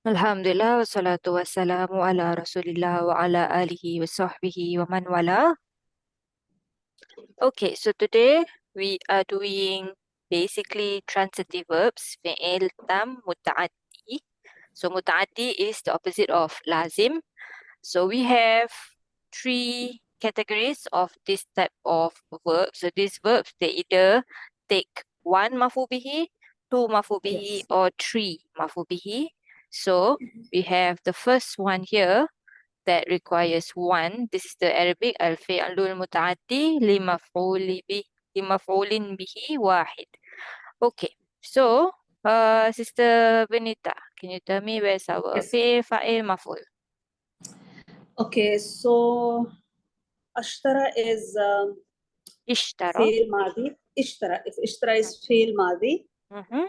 Alhamdulillah, wassalatu wassalamu ala rasulillah wa ala alihi wa sahbihi wa man wala. Okay, so today we are doing basically transitive verbs, fi'il tam muta'addi. So muta'addi is the opposite of lazim. So we have three categories of this type of verbs. So these verbs, they either take one maf'ul bihi, two maf'ul bihi, Yes. or three maf'ul bihi. So we have the first one here that requires one. This is the Arabic al-fi'lul muta'addi limaf'ulin bihi wahid. Okay, so Sister Benita, can you tell me where's our Yes. fi'il, fa'il, maf'ul? Okay, so ashtara is Ishtara. fail madi. Ishtara. If ishtara is fail madi, Mm-hmm.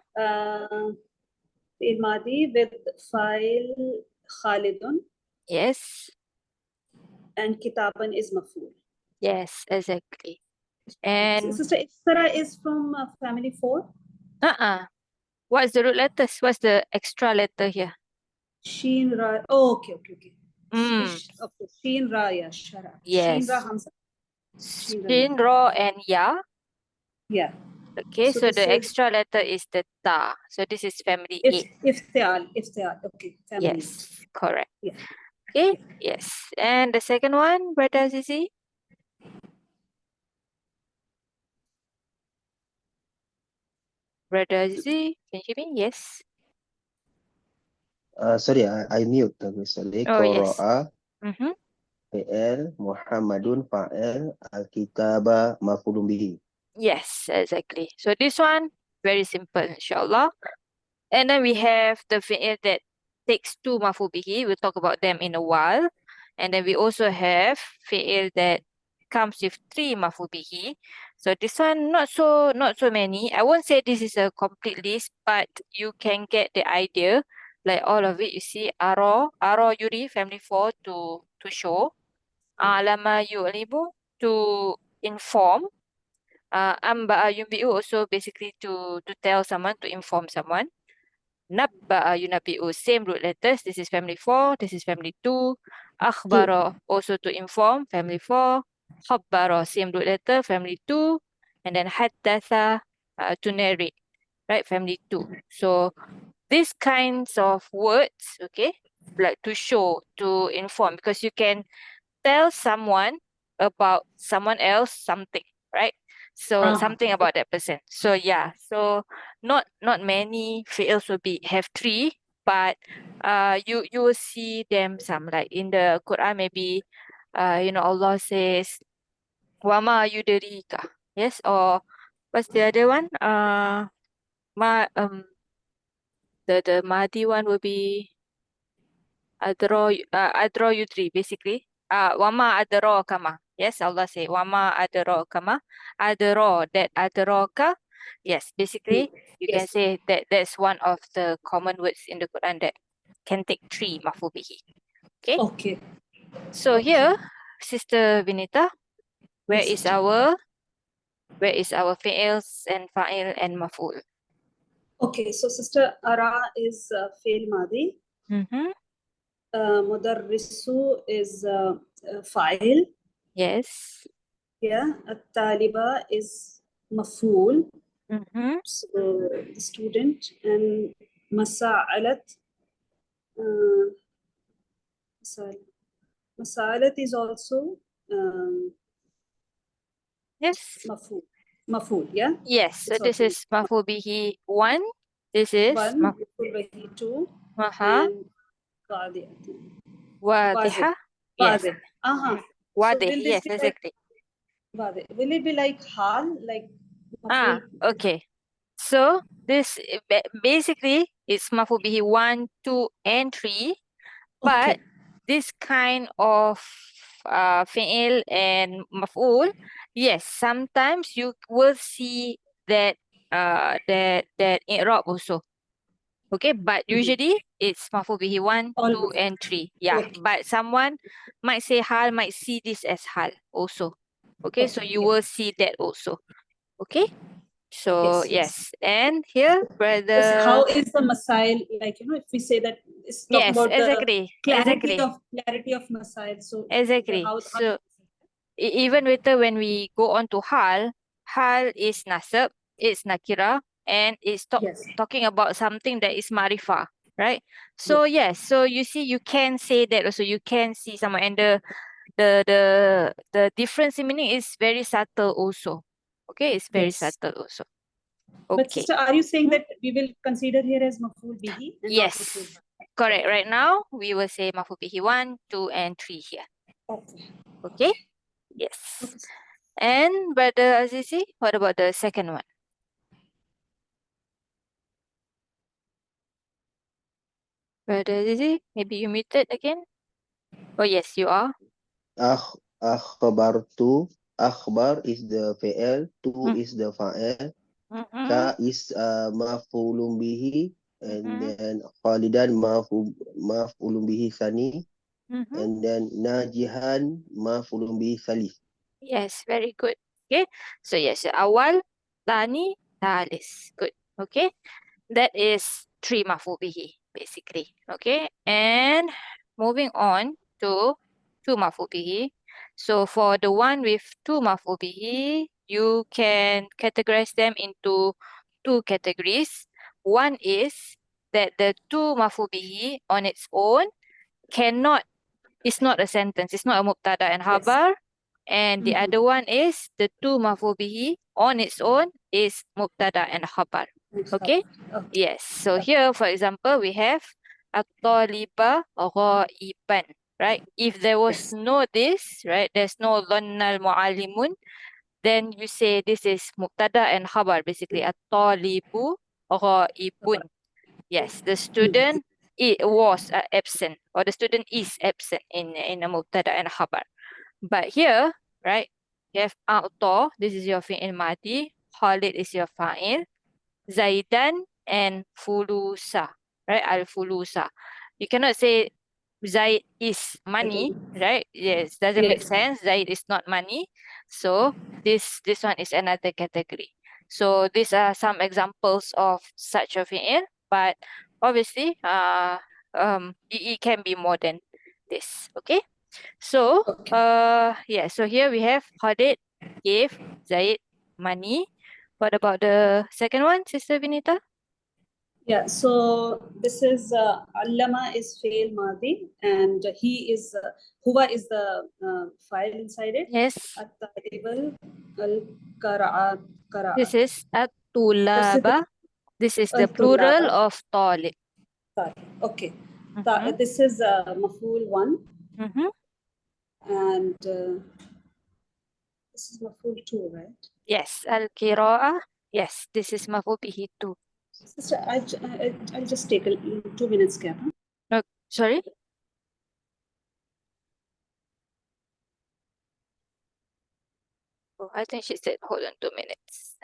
fail madi with file Khalidun Yes, and kitaban is mafool. yes, exactly. And Sister, ishtara is from family 4. what's the root letters? What's the extra letter here? Sheen ra. Oh, okay. Okay, Sheen ra ya shara. Sheen ra yes. hamza. Sheen ra. Shin, ro, and ya. Yeah. Okay, so this the is extra letter is the ta. So this is family 8. iftial. Okay, family. Yes, correct. Yeah. Okay, yes. And the second one, where does it see? Where does it see? Can you hear me? Yes. Sorry, I mute misalnya. Oh, yes. Qara'a, Mm-hmm. fi'il, Muhammadun, fa'il, al-kitaba, maf'ulun bihi. Yes, exactly. So this one, very simple, inshallah. And then we have the fi'il that takes two maf'ul bihi. We'll talk about them in a while. And then we also have fi'il that comes with three maf'ul bihi. So this one not so many. I won't say this is a complete list, but you can get the idea. Like all of it, you see aro yuri, family 4, to show. Lama yu'libu, to inform. Amba'a yumbi'u, also basically to tell someone, to inform someone. Nabba'a yunabi'u, same root letters. This is family 4, this is family 2. Akhbara, also to inform, family 4. Khabbara, same root letter, family 2. And then haddatha, to narrate, right, family 2. So these kinds of words, okay, like to show, to inform, because you can tell someone about someone else something, right? So something about that person. So yeah, so not many fi'ils will have three, but you will see them some, like in the Quran maybe Allah says wama yudrika, yes, or what's the other one, ma the Mahdi one will be adro yudri, basically. Wama adro kama. Yes, Allah say wama adro kama. Adro, that adroka. Yes, basically you can say that that's one of the common words in the Quran that can take three maf'ul bihi. Okay. Okay. So here, Sister Vinita, where is our fi'ils and fa'il and maf'ul? Okay, so Sister Ara is fail madi. Mm-hmm. Mudarrisu is fa'il. Yes. Yeah. At-taliba is mafool. Mm-hmm. So the student. And masa'alat. Masa'alat is also Yes. mafool. Mafool, yeah? Yes, so It's this also is maf'ul bihi 1. This is one, mafool bihi 2, and wadiha. Yes. Wadih. Wadih, So will yes, this be exactly. like, will it be like hal, like mafool? Okay. So this basically is maf'ul bihi 1, 2, and 3. But this kind of fi'il and maf'ul, yes, sometimes you will see that that i'rab also. Okay, but usually it's maf'ul bihi 1, 2, and 3. Yeah, but someone might say hal, might see this as hal also. Okay, so you will see that also. Okay, so yes. And here, brother. How is the masail, like, if we say that it's talking Yes, about exactly. the Exactly. clarity of masail. So Exactly. So even later when we go on to hal is nasab, it's nakira, and it's yes, talking about something that is marifah, right? So yes, so you see, you can say that also. You can see some, and the difference in meaning is very subtle also. Okay, it's very yes. subtle also. But Okay. sister, are you saying that we will consider here as mafool bihi and not mafool? Yes, correct. Right now we will say maf'ul bihi 1, 2, and 3 here. Okay. Okay. Yes. Okay. And Brother Azizi, what about the second one? Brother Azizi, maybe you muted again? Oh, yes, you are. Akhbartu. Akhbar is the fi'il, tu Mm. is the fa'il, Mm-hmm. ka is maf'ulun bihi, and Mm-hmm. then Khalidan maf'ulun bihi thani, Mm-hmm. and then Najihan maf'ulun bihi thalith. Yes, very good. Okay, so yes, awal, tani, thalis. Good. Okay, that is 3 maf'ul bihi, basically. Okay, and moving on to 2 maf'ul bihi. So for the one with 2 maf'ul bihi, you can categorize them into 2 categories. One is that the 2 maf'ul bihi on its own it's not a sentence, it's not a mubtada and Yes. khabar. And the Mhm. other one is the 2 maf'ul bihi on its own is mubtada and khabar. Okay? Okay. Yes. So here, for example, we have at-taliba ghaiban, right? If there was Yes. no this, right? There's no dhannal mu'allimun, then you say this is mubtada and khabar, basically. At-talibu ghaibun. Yes, the student was absent, or the student is absent in a mubtada and khabar. But here, right, you have a'ta, this is your fi'il madi, Khalid is your fa'il, Zaidan and Fulusa, right? Al-Fulusa. You cannot say Zaid is money, right? Yes, doesn't make Yes. sense. Zaid is not money. So this one is another category. So these are some examples of such a fi'il, but obviously it can be more than this. Okay? So Okay. yeah, so here we have Khalid gave Zaid money. What about the second one, Sister Vinita? Yeah. So this is allama is fail madi, and he is huwa is the file inside it. Yes, At-talibal al-qara'a this qara'a. is at-tulaba. This is the plural Al-tulaba. of talib. Okay. Mm-hmm. This is mafool 1, Mm-hmm. and this is mafool 2, right? Yes, al-qira'ah. Yes, this is maf'ul bihi too. Sister, I'll just take a 2 minutes gap. Huh? No, sorry? Oh, I think she said hold on 2 minutes.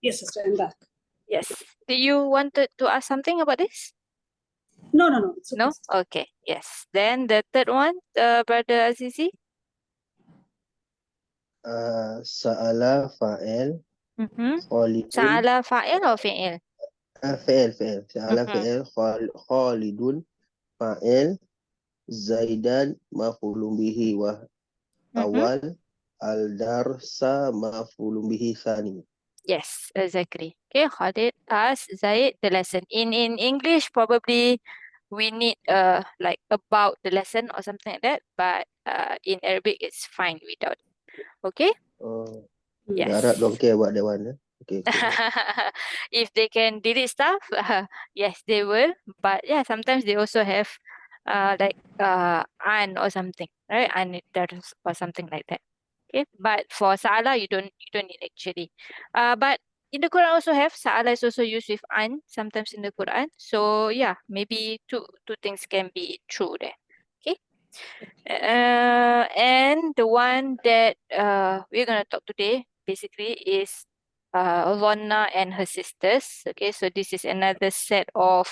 Yes, sister, I'm back. Yes. Do you wanted to ask something about this? No. It's okay, No? sister. Okay, yes. Then the third one, Brother Azizi. Sa'ala fa'il, Mm-hmm. Khalidun. Sa'ala fa'il or fi'il? Fi'il. Sa'ala Mhm. fi'il, Khalidun fa'il, Zaidan maf'ulun bihi wa awal, al-darsa maf'ulun bihi thani. Yes, exactly. Okay, Khalid asked Zaid the lesson. In English, probably we need like about the lesson or something like that. But in Arabic, it's fine without. Okay. Oh, Yes. the Arab don't care about that one. Okay. If they can delete stuff, yes, they will. But yeah, sometimes they also have like an or something, right? And or something like that. Okay, but for Sa'ala, you don't need actually. But in the Quran also have Sa'ala is also used with an sometimes in the Quran. So yeah, maybe two things can be true there. Okay. And the one that we're gonna talk today basically is Lonna and her sisters. Okay, so this is another set of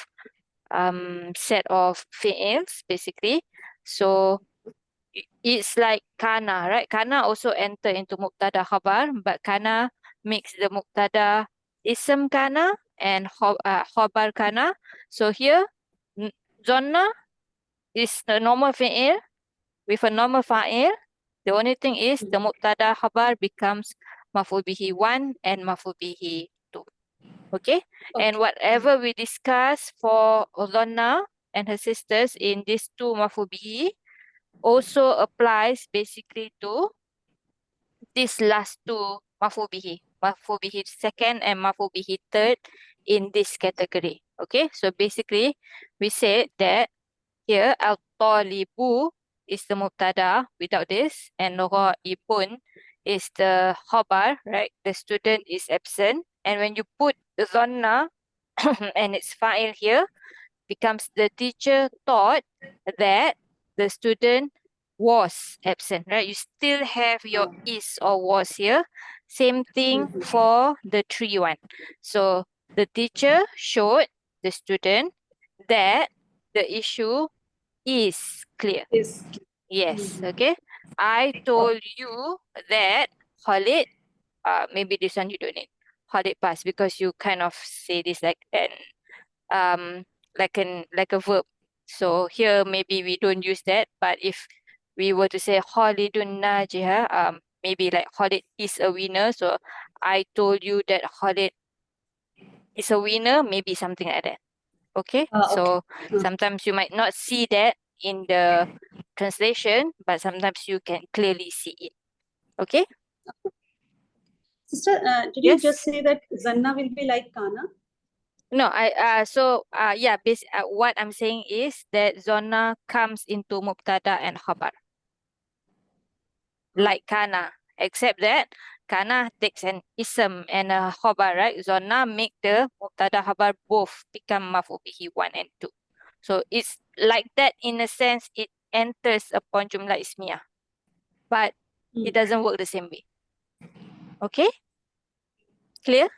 fi'ils basically. So it's like kana, right? Kana also enter into mubtada khabar, but kana makes the mubtada ism kana and khabar kana. So here, zonna is the normal fi'il with a normal fa'il. The only thing is the mubtada khabar becomes maf'ul bihi 1 and maf'ul bihi 2. Okay? And whatever we discuss for Zonna and her sisters in these two maf'ul bihi also applies basically to these last two maf'ul bihi. Maf'ul bihi second and maf'ul bihi third in this category. Okay? So basically, we said that here al-talibu is the mubtada without this, and ghaibun is the khabar, right? The student is absent. And when you put the zonna and its fa'il here, becomes the teacher taught that the student was absent, right? You still have your is or was here. Same thing for the 3 one. So the teacher showed the student that the issue is clear. Yes, okay. I told you that Khalid, maybe this one you don't need. Khalid pass because you kind of say this like like a verb. So here maybe we don't use that, but if we were to say Khalidun najiha, maybe like Khalid is a winner. So I told you that Khalid is a winner, maybe something like that. Okay, so sometimes you might not see that in the translation, but sometimes you can clearly see it. Okay? Sister, did you just say that zanna will be like kana? No, what I'm saying is that zonna comes into mubtada and khabar. Like kana, except that kana takes an ism and a khabar, right? Zonna make the mubtada khabar both become maf'ul bihi 1 and 2. So it's like that in a sense, it enters upon jumlah ismiyah, but it doesn't work the same way. Okay? Clear?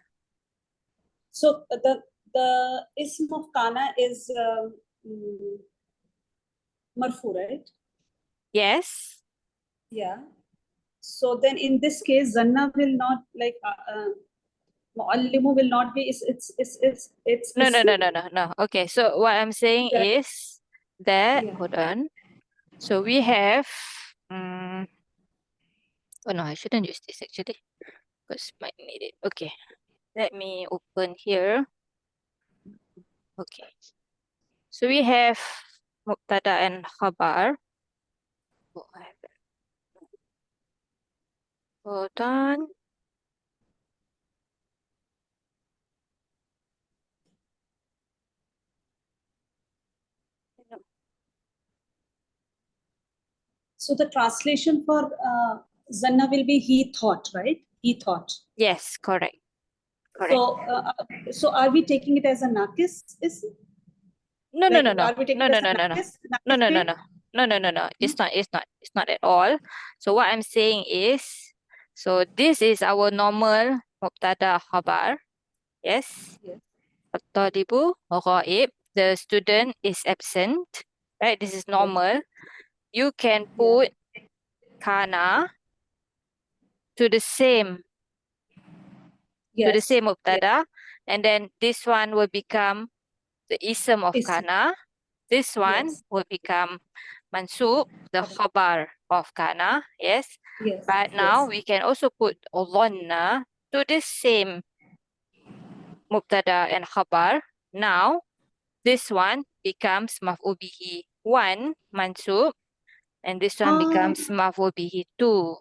So the ism of kana is marfu, right? Yes. Yeah. So then in this case, zanna will not like muallimu will not be it's No. Okay, so what I'm saying is that hold on. So we have oh no, I shouldn't use this actually because might need it. Okay, let me open here. Okay, so we have mubtada and khabar. Oh, I have it. Hold on. So the translation for zanna will be he thought, right? He thought. Yes, correct. Correct. So are we taking it as a nakis? No. Are we taking it as a nakis? No. It's not at all. So what I'm saying is, so this is our normal mubtada khabar. Yes. At-talibu ghaib. The student is absent. Right? This is normal. You can put kana to the same mubtada, and then this one will become the ism of kana. This one will become mansub, the khabar of kana. Yes. But now we can also put dhanna to the same mubtada and khabar. Now this one becomes maf'ul bihi 1 mansub, and this one becomes maf'ul bihi 2.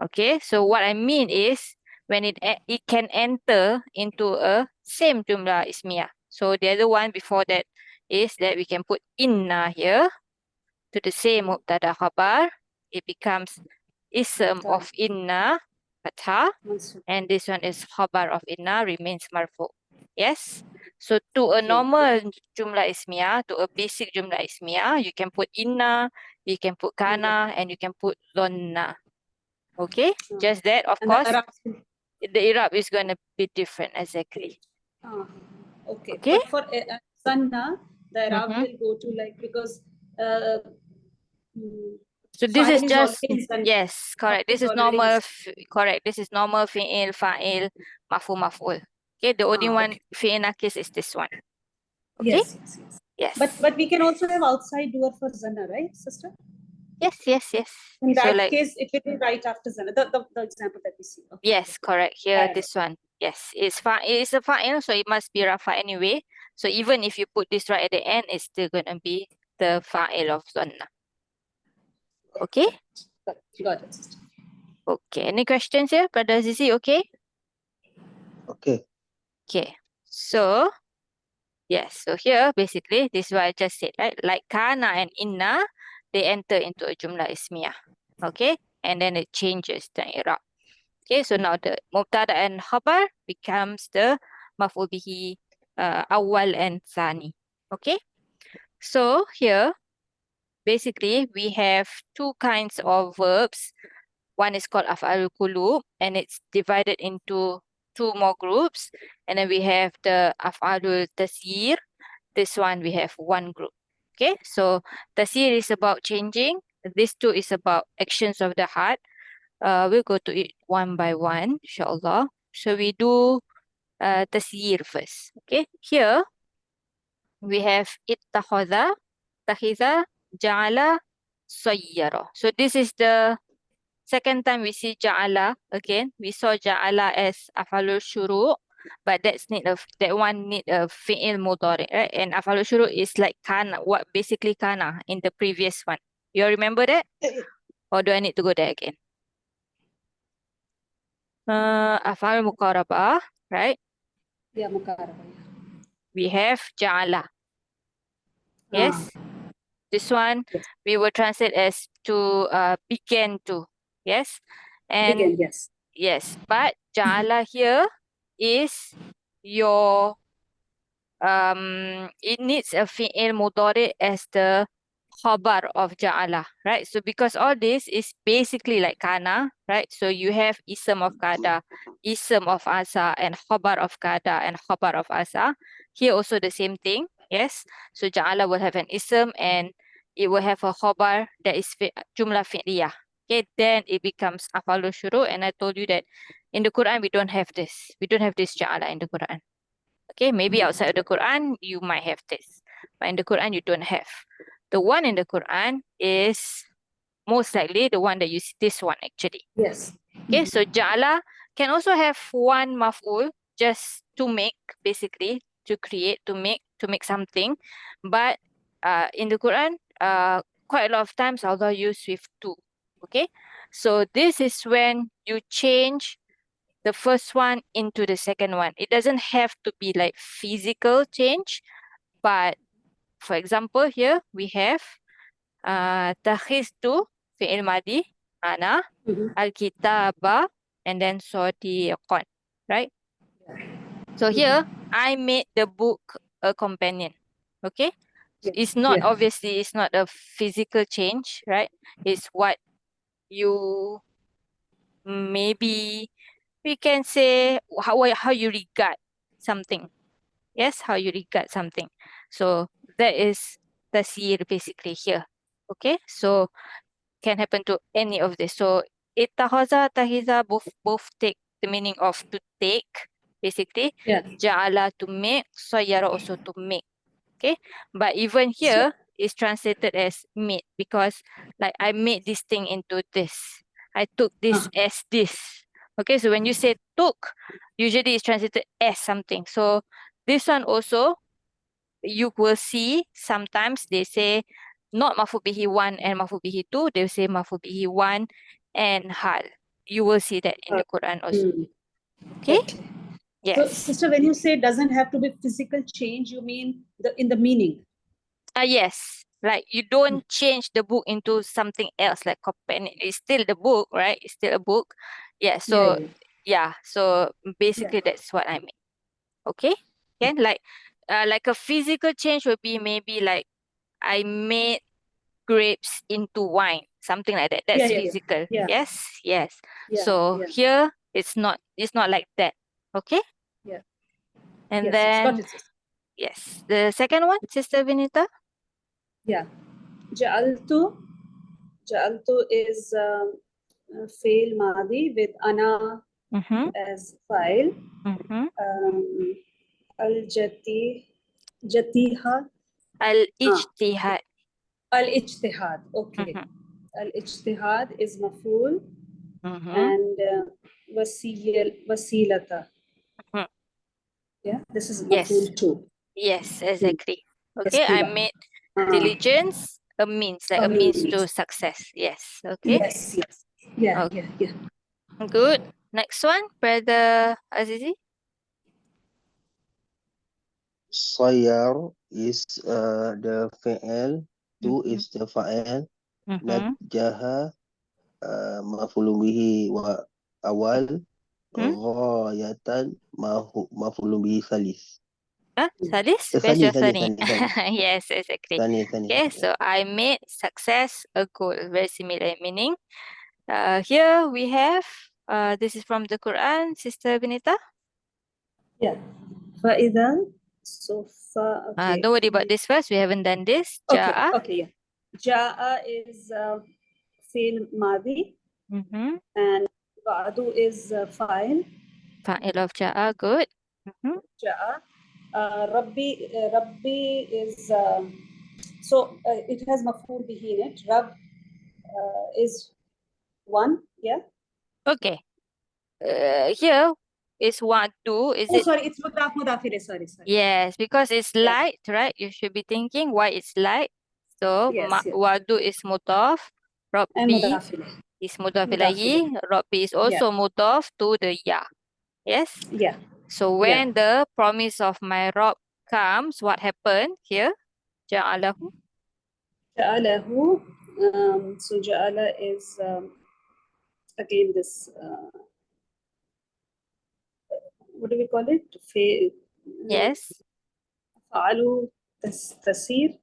Okay, so what I mean is when it can enter into a same jumlah ismiyah. So the other one before that is that we can put inna here to the same mubtada khabar. It becomes ism of inna fathah, and this one is khabar of inna remains marfu. Yes. So to a normal jumlah ismiyah, to a basic jumlah ismiyah, you can put inna, you can put kana, and you can put dhanna. Okay, just that, of course, the i'rab is going to be different, exactly. Okay. But for zanna, the i'rab will go to like, because So this Fa'il is is just, already done. yes, correct. This is already normal, inside. correct. This is normal fi'il, fa'il, maf'ul, maf'ul. Okay, the only one Okay. fi'il nakis is this one. Okay? Yes, yes, yes. Yes. But we can also have outside doer for Zana, right, sister? Yes, yes, yes. In So that like, case, it will be right after Zana, the example that we see. Okay. yes, correct. Here, Got it. this one. Yes, it's a fa'il, so it must be rafa anyway. So even if you put this right at the end, it's still gonna be the fa'il of zanna. Okay? Got it, sister. Okay. Any questions here, Brother Zizi? Okay? Okay. Okay. So, yes. So here, basically, this is what I just said, right? Like kana and inna, they enter into a jumlah ismiyah. Okay? And then it changes the i'rab. Okay, so now the mubtada and khabar becomes the maf'ul bihi awwal and thani. Okay, so here basically we have two kinds of verbs. One is called af'alul qulub and it's divided into two more groups. And then we have the af'alul tasir. This one we have one group. Okay, so tasir is about changing. This two is about actions of the heart. We'll go to it one by one, inshallah. So we do tasir first. Okay, here we have ittakhadha, takhidha, ja'ala, sayyara. So this is the second time we see ja'ala again. We saw ja'ala as afalul shuru, but that one need a fi'il mudari, right? And afalul shuru is like kana, what basically kana in the previous one. You remember that? Or do I need to go there again? Afal muqarabah, right? Yeah, Mukaraba. We have ja'ala. Yes. This one Yes. we will translate as to began to. Yes. And Begin, yes. yes, but ja'ala here is your it needs a fi'il mudari as the khabar of ja'ala, right? So because all this is basically like kana, right? So you have ism of kada, ism of asa, and khabar of kada and khabar of asa. Here also the same thing, yes? So ja'ala will have an ism and it will have a khabar that is jumlah fi'liyah. Okay, then it becomes afalul shuru, and I told you that in the Quran we don't have this. We don't have this ja'ala in the Quran. Okay, maybe outside of the Quran, you might have this. But in the Quran, you don't have. The one in the Quran is most likely the one that you see, this one actually. Yes. Okay, so ja'ala can also have one maf'ul just to make, basically, to create, to make something. But in the Quran, quite a lot of times Allah used with two. Okay, so this is when you change the first one into the second one. It doesn't have to be like physical change, but for example, here we have takhistu fi'il madi, ana, al-kitaba, and then sadiqan, right? So here, I made the book a companion, okay? It's not, Yeah. obviously, it's not a physical change, right? It's what you maybe we can say how you regard something. Yes, how you regard something. So that is tasir basically here. Okay, so can happen to any of this. So ittahaza, tahiza, both take the meaning of to take, basically. Yeah. Ja'ala to make, sayyara also to make. Okay, but even here is translated as made because like I made this thing into this. I took this as this. Okay, so when you say took, usually it's translated as something. So this one also, you will see sometimes they say not maf'ul bihi 1 and maf'ul bihi 2, they will say maf'ul bihi 1 and hal. You will see that in the Quran also. Okay? So, Yes. sister, when you say doesn't have to be physical change, you mean in the meaning? Yes. Like you don't change the book into something else like companion. It's still the book, right? It's still a book. Yeah. So so basically that's what I mean. Okay? Can like a physical change would be maybe like I made grapes into wine, something like that. That's physical. Yeah. Yes, yes. Yeah, So yeah. here it's not like that. Okay? Yeah. And Yes, then got it, sister. yes, the second one, Sister Vinita. Yeah. Ja'altu جعلته is فعل ماضي with أنا as file. الجتيها الاجتهاد. الاجتهاد. Okay. الاجتهاد is مفعول and وسيلة. Yeah, this is مفعول too. Yes, exactly. Okay, I made diligence a means, like a means to success. Yes, okay. Yes, yes. Yeah, Okay. yeah, yeah. Good. Next one, Brother Azizi. Sayyar is the fa'al, tu is the fa'al, najjaha maf'ulun bihi wa awal, ghayatan maf'ulun bihi salis. Salis? Where's your Thani. Yes, exactly. Thani. Okay, so I made success a goal. Very similar meaning. Here we have, this is from the Quran, Sister Benita. Yeah. فإذا سوف. Okay. Don't worry about this first. We haven't done this. Okay. Ja'a. Okay. Yeah. جاء is فعل ماضي and بعده is فاعل. Fa'il of Ja'a. Good. جاء. ربي is so it has مفعول به in it. رب is one. Yeah. Okay. Here is wa'du. Is Oh, it? sorry, it's مضاف إليه. Sorry. Yes, because it's light, right? You should be thinking why it's light. So Yes, yes. wa'du is mudaf. And Rabbi مضاف إليه. is mudaf Mudaf ilahi. Rabbi is also mudaf to the ya. Yes? Yeah. So when the promise of my Rob comes, what happened here? Ja'alahu. جعله. So جعل is again this what do we call it? Yes. فعلوا تسير.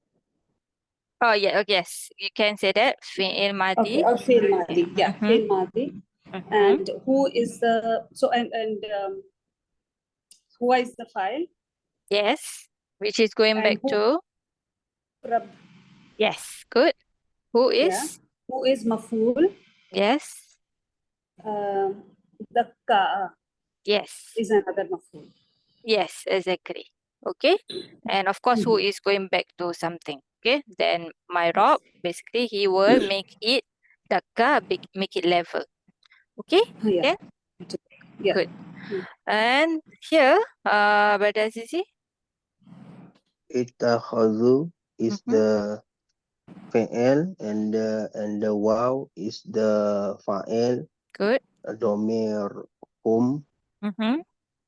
Oh yeah, yes. You can say that. Fi'il madi. Okay, or فعل ماضي. Yeah, فعل ماضي. And who is the and who is the file? Yes. Which is going And back who, to Rab. yes. Good. Who is? Yeah. Who is مفعول? Yes. ذكاء. Yes. Is another مفعول. Yes, exactly. Okay. And of course, who is going back to something. Okay. Then my Rob, basically, he will make it dakka, make it level. Okay. Yeah. Yeah. Good. And here, Brother Azizi. Ittakhadhu is the fa'al and the waw is the fa'al. Good. Domir hum.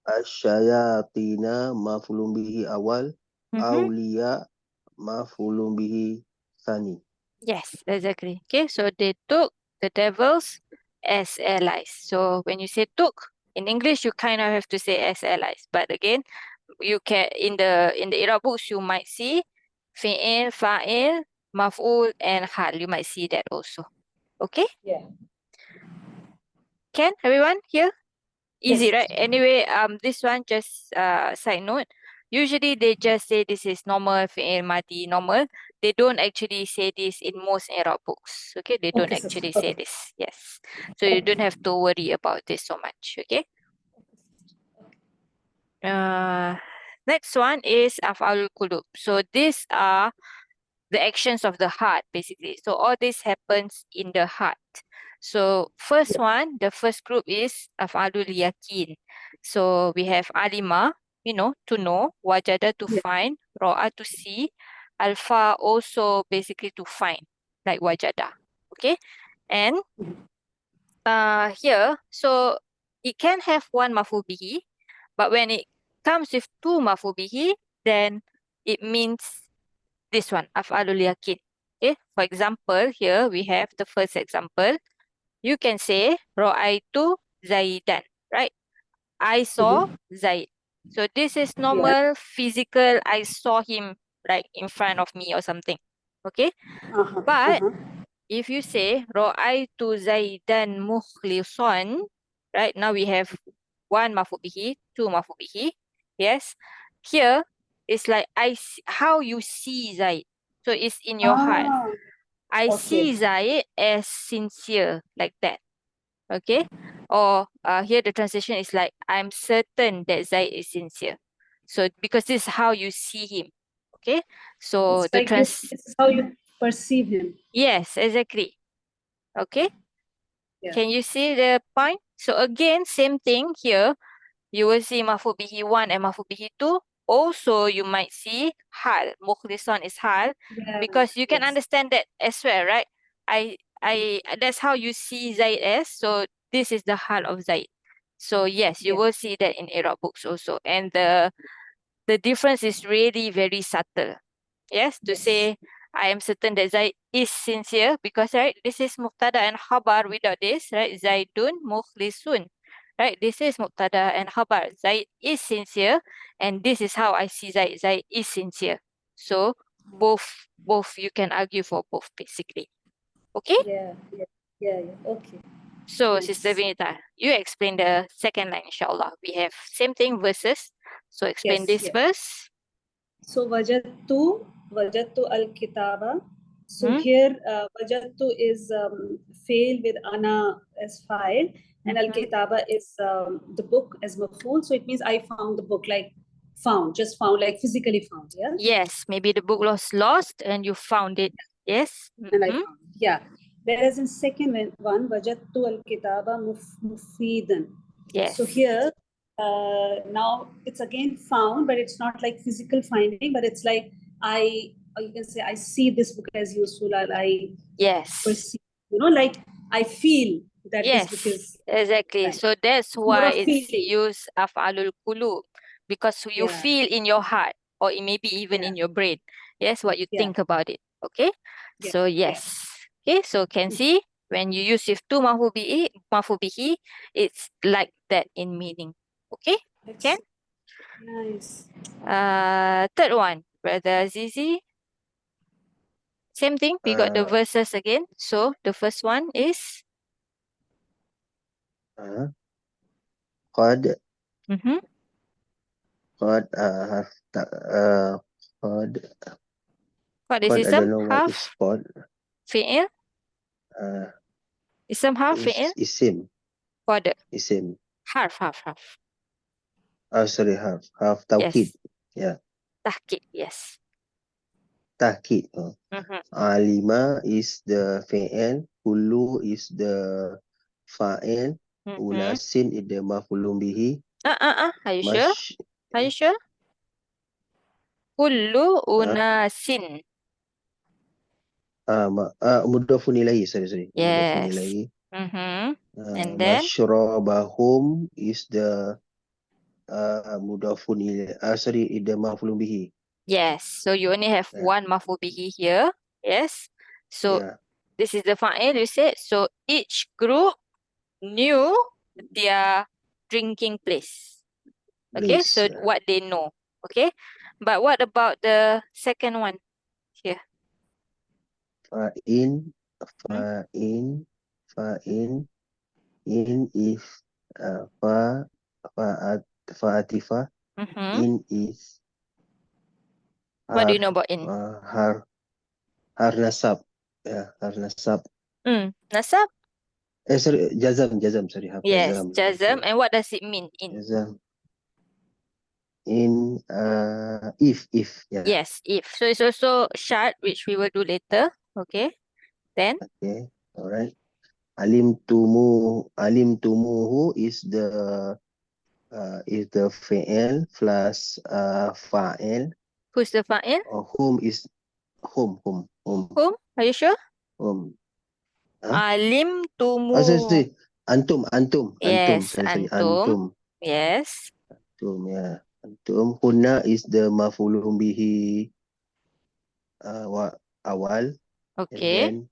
Asyayatina maf'ulun bihi awal. Awliya maf'ulun bihi thani. Yes, exactly. Okay, so they took the devils as allies. So when you say took, in English, you kind of have to say as allies. But again, you can in the Arab books, you might see fi'il, fa'il, maf'ul, and hal. You might see that also. Okay? Yeah. Can everyone here? Easy, Yes. right? Anyway, this one just side note. Usually they just say this is normal, fi'il madi, normal. They don't actually say this in most Arab books. Okay, they don't actually say this. Yes. So you don't have to worry about this so much. Okay. Next one is af'alul qulub. So these are the actions of the heart, basically. So all this happens in the heart. So first one, the first group is af'alul yaqin. So we have alima, to know, wajada to find, ro'a to see, alfa also basically to find, like wajada. Okay. And here, so it can have one maf'ul bihi, but when it comes with two maf'ul bihi, then it means this one, af'alul yaqin. Okay, for example, here we have the first example. You can say, Ra'aitu Zaidan, right? I saw Zaid. So this is normal, physical, I saw him like in front of me or something. Okay? But if you say, Ra'aitu Zaidan mukhlisan, right? Now we have one maf'ul bihi, two maf'ul bihi. Yes. Here, it's like how you see Zaid. So it's in your heart. I see Zaid as sincere, like that. Okay? Or here the translation is like, I'm certain that Zaid is sincere. So because this is how you see him. Okay? So It's the like this is how you perceive him. Yes, exactly. Okay? Yeah. Can you see the point? So again, same thing here. You will see mafool bihi 1 and mafool bihi 2. Also, you might see hal. Mukhlisan is hal. Yeah. Because you can Yes. understand that as well, right? That's how you see Zaid as. So this is the hal of Zaid. So yes, you Yeah. will see that in Arab books also. And the difference is really very subtle. Yes, to Yes. say I am certain that Zaid is sincere because, right, this is mubtada and khabar without this, right? Zaidun mukhlisun. Right, this is mubtada and khabar. Zaid is sincere, and this is how I see Zaid. Zaid is sincere. So both you can argue for both basically. Okay? Yeah. Yeah. Yeah. Yeah. Okay. So Nice. Sister Vinita, you explain the second line, inshallah. We have same thing verses. So explain Yes, this yes. verse. So wajadtu al-kitaba. So Hmm? here wajadtu is fail with ana as file, and Mhm. al-kitaba is the book as mafool. So it means I found the book, like found, just found, like physically found. Yeah. Yes, maybe the book was lost and you found it. Yes. And I Mhm. found. Yeah. Whereas in second one, wajadtu al-kitaba mufidan. Yes. So here, now it's again found, but it's not like physical finding, but it's like you can say, I see this book as useful, or I Yes. perceive, like I feel that Yes, this book is exactly. right. So that's More why of it's feeling. used af'alul qulub, because you Yeah. feel in your heart or it maybe even Yeah. in your brain. Yes, what you Yeah. think about it. Okay. Yeah. So yes. Okay. So can see when you use with two mafu bihi, it's like that in meaning. Okay. Can. Nice. Third one, Brother Zizi. Same thing. We got the verses again. So the first one is. قد Mm-hmm. قد قد What is قد I ism? don't know what is Half قد fi'il. Ism half fi'il. is isim Qad. isim Harf. sorry half tawkid. Yes. Yeah, Tahqiq. Yes. tahkid. Mm-hmm. Alima is the fi'il, kullu is the fa'il, Mm-hmm. ulasin is the maf'ulun bihi. Are you sure? Are you sure? Kullu unasin. Mudafun ilahi, sorry. Mudafun Yes. ilahi. Mm-hmm. And then? Mashrabahum is the mudafun ilahi. Sorry, is the maf'ulun bihi. Yes. So you only have one maf'ul bihi here. Yes. So this is the fa'il you said. So each group knew their drinking place. Okay. So what they know. Okay. But what about the second one here? Fa'in in is fa'atifah. Mm-hmm. In is What do you know about in? har nasab. Yeah, har nasab. Nasab? Sorry, jazam, sorry. Yes, jazam. And what does it mean in? Jazam. In if, yeah. Yes, if. So it's also shart, which we will do later. Okay. Then? Okay, all right. Alimtumuhu is the fi'il plus fa'il. Who's the fa'il? Whom is whom. Whom? Are you sure? Whom. Alimtumu. Antum. Yes, Sorry. antum. Yes. Antum, yeah. Antum. Hunna is the maf'ulun bihi awal. Okay. And then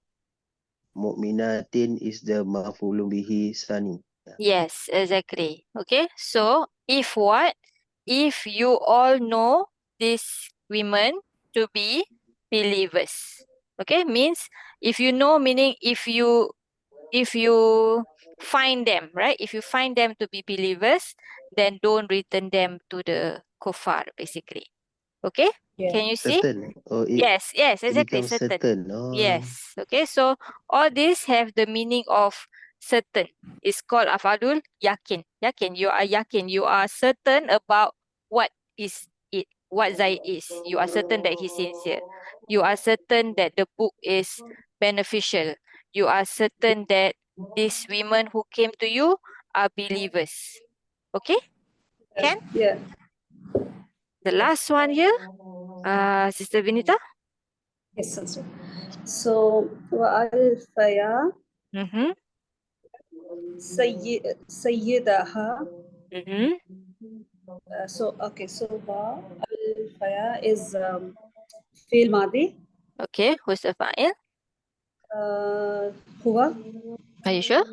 mu'minatin is the maf'ulun bihi sani. Yes, exactly. Okay. So if what? If you all know these women to be believers. Okay, means if you know, meaning if you find them, right? If you find them to be believers, then don't return them to the kuffar, basically. Okay? Yeah. Can you see? Certain. Oh, Yes, yes, it exactly, becomes certain. certain. Oh, Yes. Okay, so all these have the meaning of certain. It's called af'alul yakin. Yakin, you are yakin. You are certain about what is it, what Zaid is. You are certain that he's sincere. You are certain that the book is beneficial. You are certain that these women who came to you are believers. Okay? Can? Yeah. The last one here, Sister Vinita. Yes, sister. So وألفيا Mm-hmm. سيدها. Mm-hmm. So okay, so ألفيا is فعل ماضي. Okay, who's the fa'il? هو. Are you sure?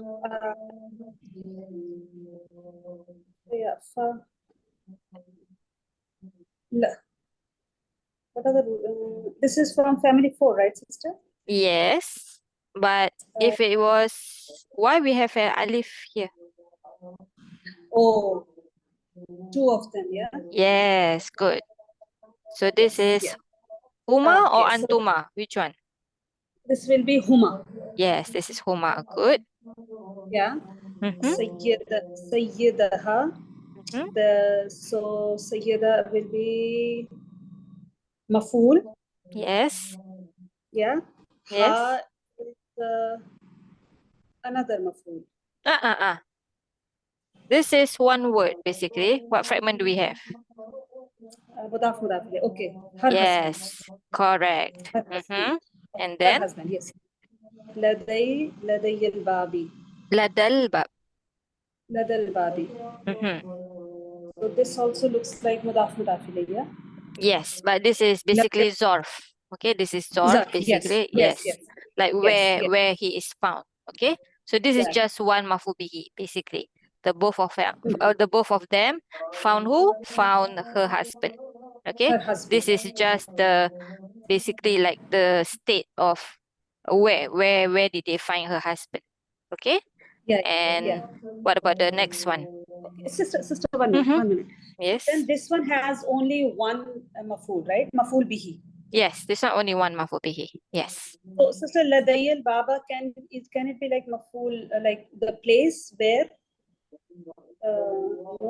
Yeah, لا. What other? This is from family 4, right, sister? Yes, but if it was, why we have an alif here? Oh, 2 of them, yeah. Yes, good. So this Yes, is yeah. huma or Okay, so antuma? Which one? this will be huma. Yes, this is huma. Good. Yeah. Mm-hmm. سيدها. Mm-hmm. So Sayyida will be mafool. Yes. Yeah. Yes. Ha is another mafool. This is one word basically. What fragment do we have? Mudaf mudaf ilayh. Okay. Her husband. Yes, correct. Her husband. Mm-hmm. And Her then husband. Yes. لدي البابي. ladal bab. لدى البابي. Mm-hmm. So this also looks like mudaf mudaf ilayh. Yeah. Yes, but this is basically zorf. Okay, this is zorf Zarf, basically. yes, Yes, like yes, yes. where he is found. Okay, so this is Yeah. just one maf'ul bihi basically. The both of them found who? Found her husband. Okay, Her husband. this is just the basically like the state of where did they find her husband. Okay, Yeah, and yeah. what about the next one? Sister, one minute, Mhm. 1 minute. Yes. Then this one has only one mafool, right? Mafool bihi. Yes, there's not only one maf'ul bihi. Yes. So, sister, ladayil baba can it be like mafool, like the place where? No,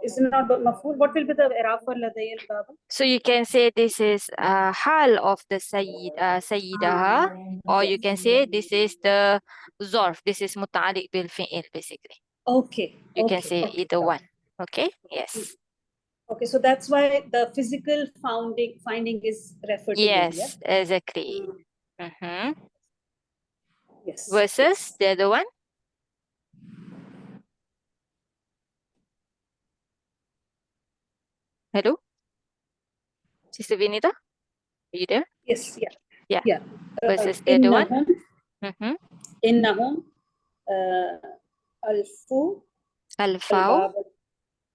is it not mafool? What will be the i'rab for ladayil baba? So you can say this is hal of the sayyidaha, or you can say this is the zorf. This is muta'alliq bil fi'il basically. Okay. You can Okay. say Okay. either one. Okay? Yes. Okay. So that's why the physical finding is referred to here. Yeah. Yes, exactly. Mm-hmm. Yes. Versus the other one. Hello? Sister Vinita? Are you there? Yes. Yeah. Yeah. Yeah. Versus the other one. إنهم Mm-hmm. إنهم ألفوا Alfao. الباب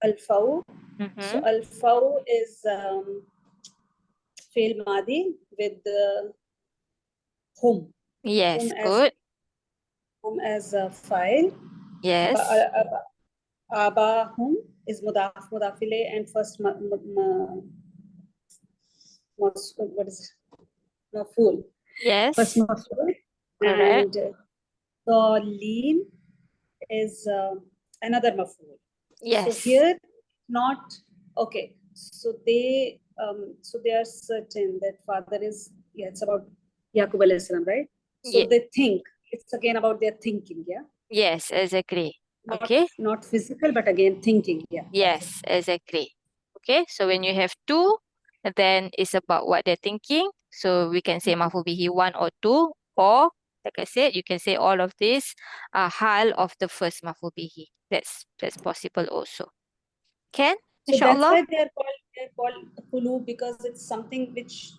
الفو. Mm-hmm. So الفو is فعل ماضي with هم. Yes, Hum good. Hum as a file. Yes. أباهم is مضاف إليه and first what is it? مفعول. Yes. First مفعول. Correct. And ضالين is another مفعول. Yes. So here, not okay. So they are certain that father is, yeah, it's about Yaqub alayhi salam, right? So Yeah. they think it's again about their thinking, yeah. Yes, exactly. Not, Okay. not physical, but again thinking, yeah. Yes, exactly. Okay, so when you have two, then it's about what they're thinking. So we can say maf'ul bihi one or two, or like I said, you can say all of this are hal of the first maf'ul bihi. That's possible also. Can? So that's Inshallah. why they're called qulub, because it's something which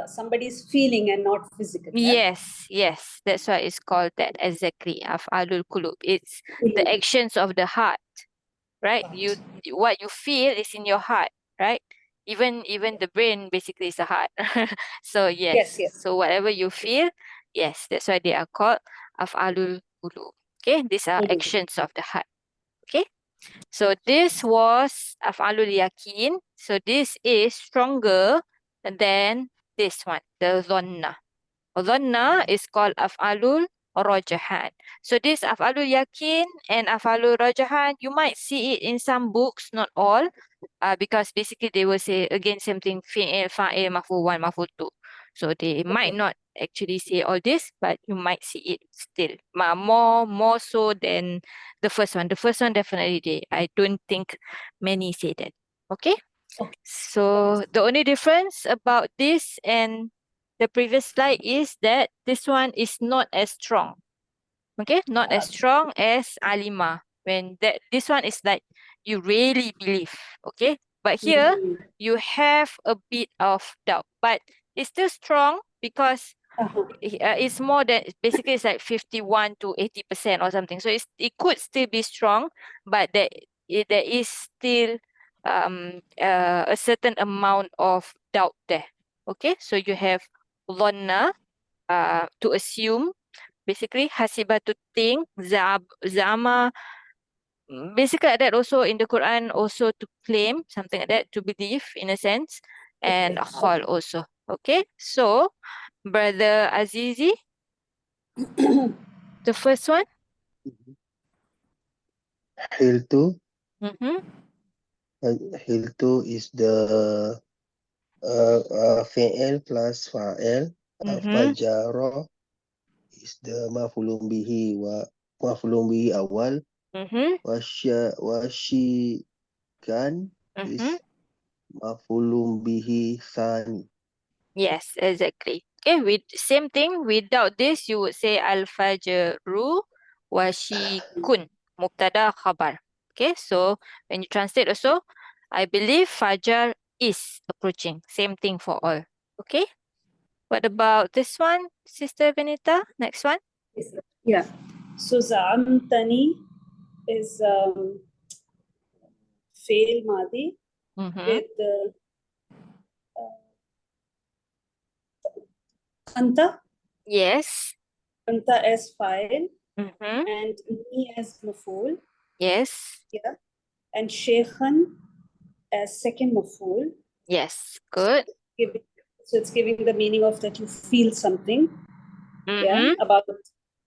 somebody is feeling and not physical. Yeah? Yes, that's why it's called that exactly. Af'alul qulub. It's the Qulub. actions of the heart, right? Heart. What you feel is in your heart, right? Even the brain basically is a heart. So yes. Yes. So whatever you feel, yes, that's why they are called af'alul qulub. Okay, these are Qulub. actions of the heart. Okay. So this was af'alul yakin. So this is stronger And then this one, the dhanna. Dhanna is called أفعال الرجحان. So this أفعال اليقين and أفعال الرجحان, you might see it in some books, not all, because basically they will say again same thing, fi'il, fa'il, maf'ul 1, maf'ul 2. So they might not actually say all this, but you might see it still. More so than the first one. The first one definitely I don't think many say that. Okay? Okay. So the only difference about this and the previous slide is that this one is not as strong. Okay, not as strong as alima. When this one is like you really believe. Okay, but here you have a bit of doubt, but it's still strong because it's more than, basically it's like 51 to 80% or something. So it could still be strong, but there is still a certain amount of doubt there. Okay, so you have dhanna, to assume, basically hasiba, to think, zama, basically like that. Also in the Quran, also to claim, something like that, to believe in a sense, and khal also. Okay, so Brother Azizi, the first one. Hiltu. Mm-hmm. Hiltu is the fi'il plus fa'il. Fajara is the maf'ulun bihi wa maf'ulun bihi awal. Washikan is maf'ulun bihi thani. Yes, exactly. Okay, with same thing. Without this, you would say al-fajru washikun, mubtada khabar. Okay, so when you translate also, I believe fajar is approaching. Same thing for all. Okay. What about this one, Sister Benita? Next one. Yeah. So za'amtani is fail madi with anta. Yes. Anta as file Mm-hmm. and me as mafool. Yes. Yeah. And sheikhan as second mafool. Yes. Good. So it's giving the meaning of that you feel something. Yeah, about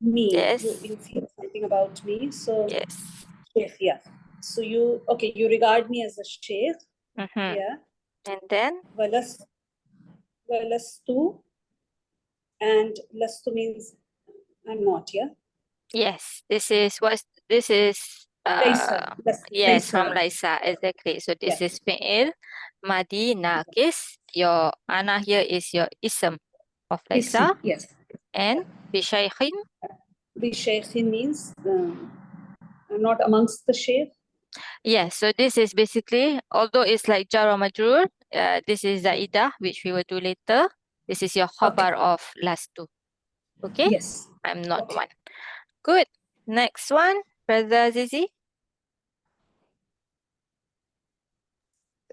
me. Yes. You feel something about me. So Yes. sheikh, yeah. So you regard me as a sheikh. Yeah. And then? Walastu. And lastu means I'm not, yeah? Yes. This is Laysa. yes, Laysa. from Laisa, exactly. So this Yeah. is fi'il madi naqis. Your ana here is your ism of Laisa. Yes. And bishaykhin? Bishaykhin means I'm not amongst the sheikh. Yes, so this is basically, although it's like jar or majrur, this is zaidah, which we will do later. This is your khabar of last two. Okay? Yes. I'm not one. Good. Next one, Brother Zizi.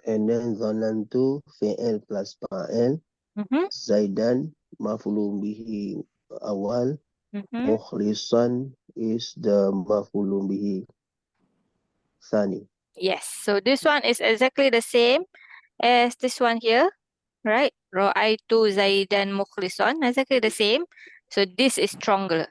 And then zanantu fi'il plus fa'il. Zaidan maf'ulun bihi awal. Mukhlisan is the maf'ulun bihi thani. Yes, so this one is exactly the same as this one here, right? Ra'aitu Zaidan mukhlisan, exactly the same. So this is stronger.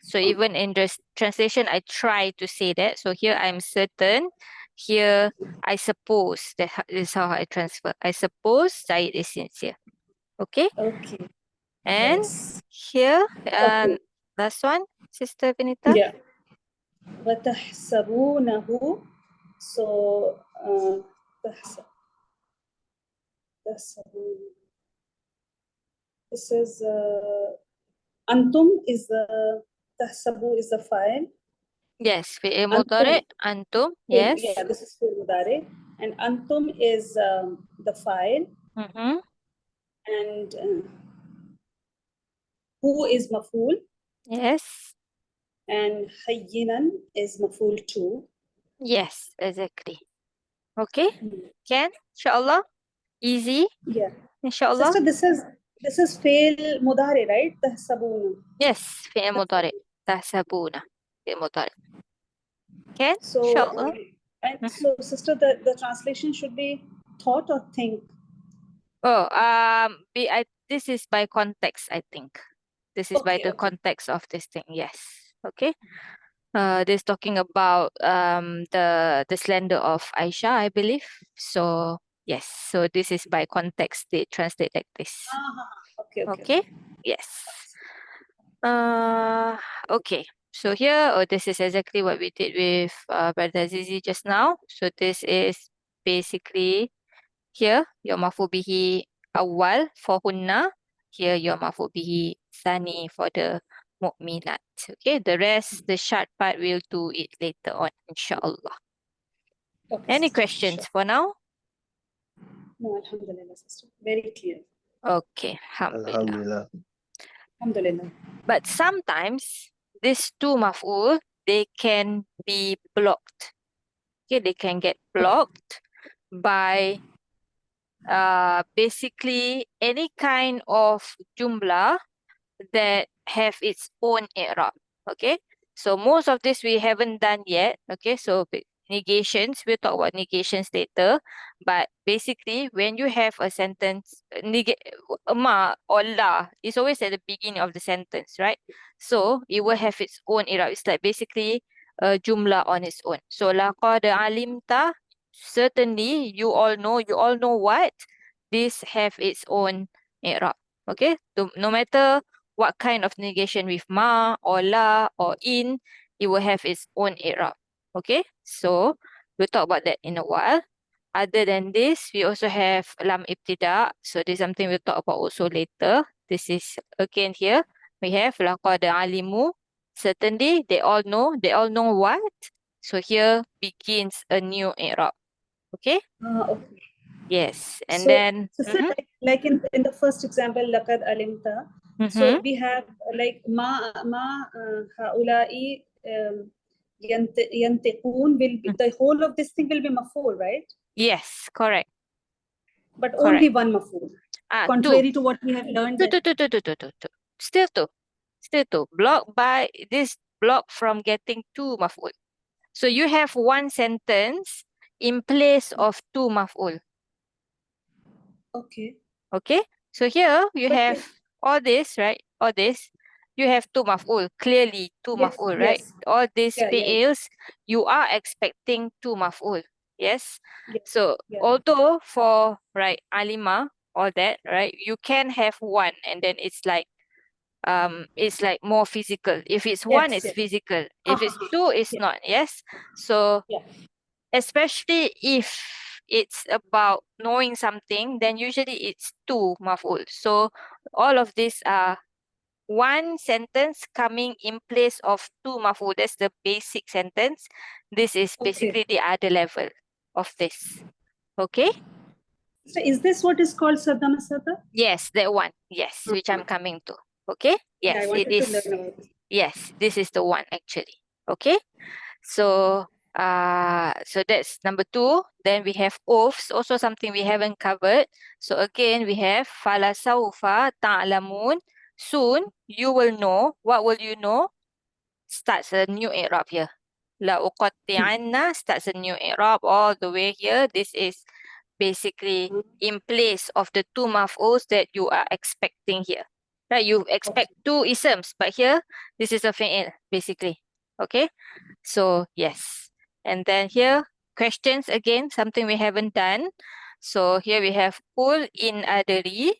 So even in the translation, I try to say that. So here I'm certain. Here, I suppose that is how I transfer. I suppose Zaid is sincere. Okay? Okay. And Yes. here, last one, Sister Benita. Yeah. وَتَحْسَبُونَهُ. So, this is antum is the tahsabu is the file. Yes, fi'il mudhari, antum, yes. Yeah, this is fi'il mudhari. And antum is the file. And who is mafool? Yes. And hayyinan is mafool too. Yes, exactly. Okay, can, inshallah, easy. Yeah. Inshallah. Sister, this is fi'il mudhari, right? Tahsabuna. Yes, fi'il mudhari. Tahsabuna. Fi'il mudhari. Can, So, inshallah. and so sister, the translation should be thought or think. Oh, this is by context, I think. This is by Okay, the okay. context of this thing. Yes. Okay. This talking about the slander of Aisha, I believe. So yes. So this is by context. They translate like this. Okay, okay. Okay. Yes. Okay. So here, this is exactly what we did with Brother Zizi just now. So this is basically here your maf'ul bihi awal for hunna. Here your maf'ul bihi thani for the mu'minat. Okay, the rest, the short part, we'll do it later on, inshallah. Okay, Any sister, questions sure. for now? No, alhamdulillah, sister. Very clear. Okay, alhamdulillah. Alhamdulillah. Alhamdulillah. But sometimes these two maf'ul, they can be blocked. Okay, they can get blocked by basically any kind of jumlah that have its own i'rab. Okay, so most of this we haven't done yet. Okay, so negations, we'll talk about negations later. But basically, when you have a sentence, ma or la is always at the beginning of the sentence, right? So it will have its own i'rab. It's like basically a jumlah on its own. So laqad alimta, certainly you all know what this have its own i'rab. Okay, no matter what kind of negation with ma or la or in, it will have its own i'rab. Okay, so we'll talk about that in a while. Other than this, we also have lam ibtida. So this is something we'll talk about also later. This is again here. We have laqad alimu. Certainly, they all know what. So here begins a new i'rab. Okay? Okay. Yes. And So, then sister, like in the first example, laqad alimta. So we have like ma haulai yantiqun will be, the whole of this thing will be mafool, right? yes, correct. But Correct. only one mafool. Contrary to what we have learned. Two. Still two. Blocked by this block from getting two maf'ul. So you have one sentence in place of two maf'ul. Okay. Okay? So here you But have all this, right? All this. You have two maf'ul, clearly two yes, maf'ul, right? yes. All these Yeah, yeah. fi'ils, you are expecting two maf'ul. Yes? Yeah, So yeah. although for, right, alima, all that, right, you can have one and then it's like more physical. If it's one, Yes, it's yes. physical. If it's two, it's Yeah. not. Yes. So Yeah. especially if it's about knowing something, then usually it's two maf'ul. So all of these are one sentence coming in place of two maf'ul. That's the basic sentence. This is basically the other level of this. Okay? So is this what is called Sadda Masada? Yes, that one. Yes, which I'm coming to. Okay? Yeah, I Yes, wanted it to is. learn about this. Yes, this is the one actually. Okay? So so that's number two. Then we have oaths, also something we haven't covered. So again, we have fala sawfa ta'lamun. Soon you will know. What will you know? Starts a new i'rab here. La uqatti'anna starts a new i'rab all the way here. This is basically in place of the two maf'uls that you are expecting here. Right? You expect two isms, but here this is a fi'il basically. Okay? So yes. And then here, questions again, something we haven't done. So here we have qul in adri.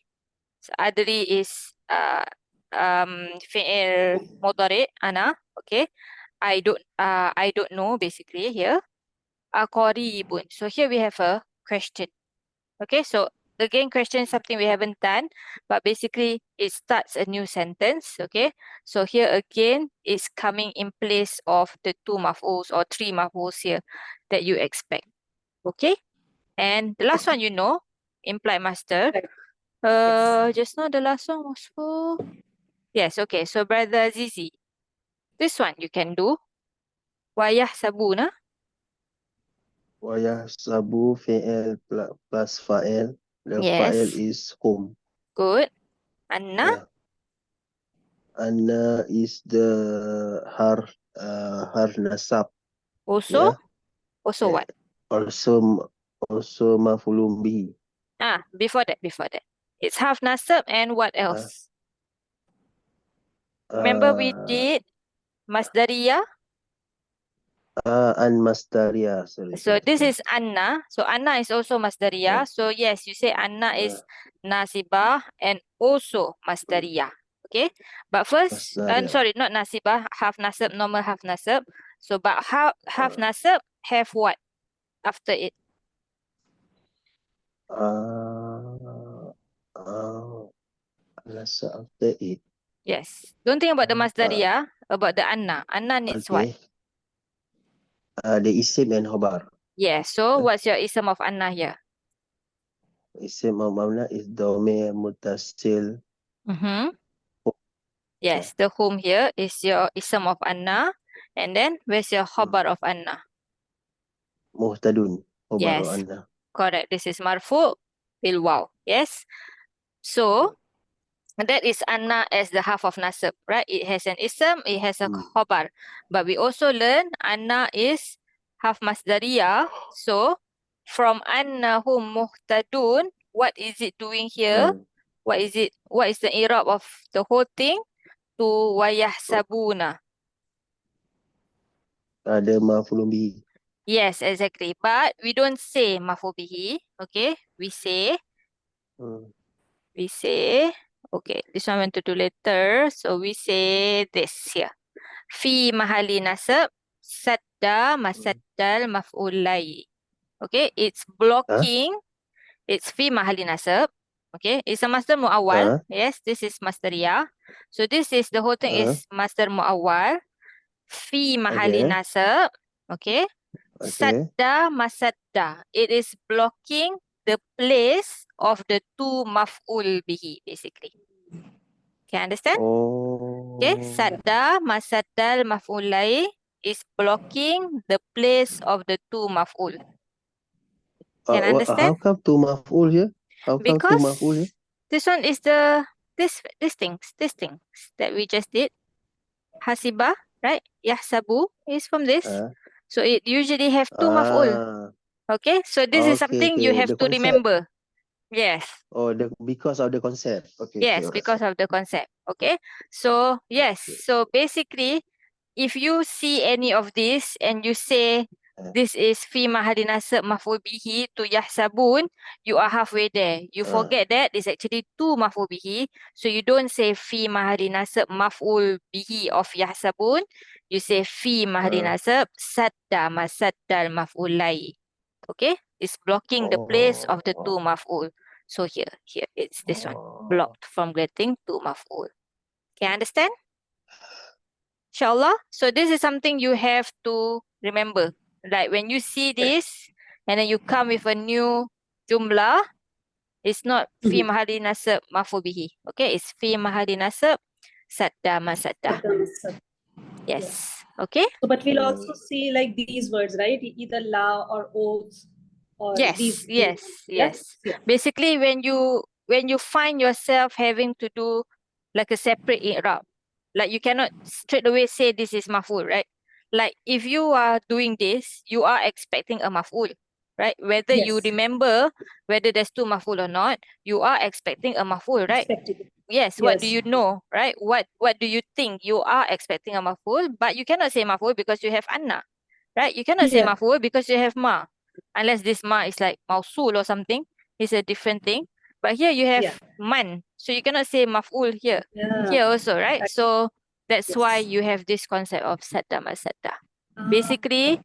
So adri is fi'il mudari ana. Okay. I don't know basically here. Aqaribun. So here we have a question. Okay, so again, question is something we haven't done, but basically it starts a new sentence. Okay, so here again is coming in place of the two maf'uls or three maf'uls here that you expect. Okay, and the last one, implied master. Just now the last one was for yes. Okay, so brother Zizi, this one you can do. Wayah sabuna. Sabu fi'il plus fa'il. The fa'il Yes, is hum. good. Anna. Yeah. Anna is the har nasab. Also, Yeah. also what? Also maf'ulun bihi. Before that. It's half nasab and what else? Remember we did masdariyah? An masdariyah. So this is anna. So anna is also masdariyah. So yes, you say anna is nasibah and also masdariyah. Okay. But first, Masdariyah. sorry, not nasibah, half nasab, normal half nasab. So but half nasab have what after it? Nasab after it. Yes. Don't think about the masdariyah, about the anna. Anna needs what? The isim and khabar. Yes. So what's your ism of anna here? Isim of mamna is domir mutasil. Yes, the whom here is your ism of anna. And then where's your khabar of anna? Muhtadun. Khabar Yes, anna. correct. This is marfu bil waw. Yes. So that is anna as the half of nasab, right? It has an ism, it has a khabar. But we also learn anna is half masdariyah. So from annahum muhtadun, what is it doing here? What is it? What is the i'rab of the whole thing? To wayahsabuna. Ada maf'ulun bihi. Yes, exactly. But we don't say maf'ul bihi. Okay, we say, okay, this one I want to do later. So we say this here. Fi mahali nasab, sadda masaddal maf'ulai. Okay, it's blocking. It's fi mahali nasab. Okay, it's a masdar mu'awwal. Yes, this is masdariyah. So this is, the whole thing is masdar mu'awwal. Fi mahali nasab. Okay. Sadda masadda. It is blocking the place of the two maf'ul bihi, basically. Can you understand? Okay. Sadda masaddal maf'ulai is blocking the place of the two maf'ul. Can you understand? How come two maf'ul here? How come two Because maf'ul here? this one is this things that we just did. Hasiba, right? Yahsabu is from this. So it usually have two maf'ul. Okay, so this is something you have to remember. Yes. Because of the concept. Okay. Yes, because of the concept. Okay. So yes. So basically, if you see any of this and you say this is fi mahali nasab maf'ul bihi to yahsabun, you are halfway there. You forget that it's actually two maf'ul bihi. So you don't say fi mahali nasab maf'ul bihi of yahsabun. You say fi mahali nasab sadda masaddal maf'ulai. Okay, it's blocking the place of the two maf'ul. So here, it's this one, blocked from getting two maf'ul. Can you understand? Inshallah. So this is something you have to remember. Like when you see this and then you come with a new jumlah, it's not fi mahali nasab maf'ul bihi. Okay, it's fi mahali nasab sadda masadda. Yes. Okay. So, but we'll also see like these words, right? Either la or oath or Yes. Yeah. Basically, when you find yourself having to do like a separate i'rab, like you cannot straight away say this is maf'ul, right? Like if you are doing this, you are expecting a maf'ul, right? Whether you remember whether there's two maf'ul or not, you are expecting a maf'ul, right? Yes. What do you know, right? What do you think? You are expecting a maf'ul, but you cannot say maf'ul because you have anna, right? You cannot say maf'ul because you have ma, unless this ma is like mausul or something. It's a different thing. But here you have man, so you cannot say maf'ul here. Here also, right? So that's why you have this concept of sadda masadda. Basically,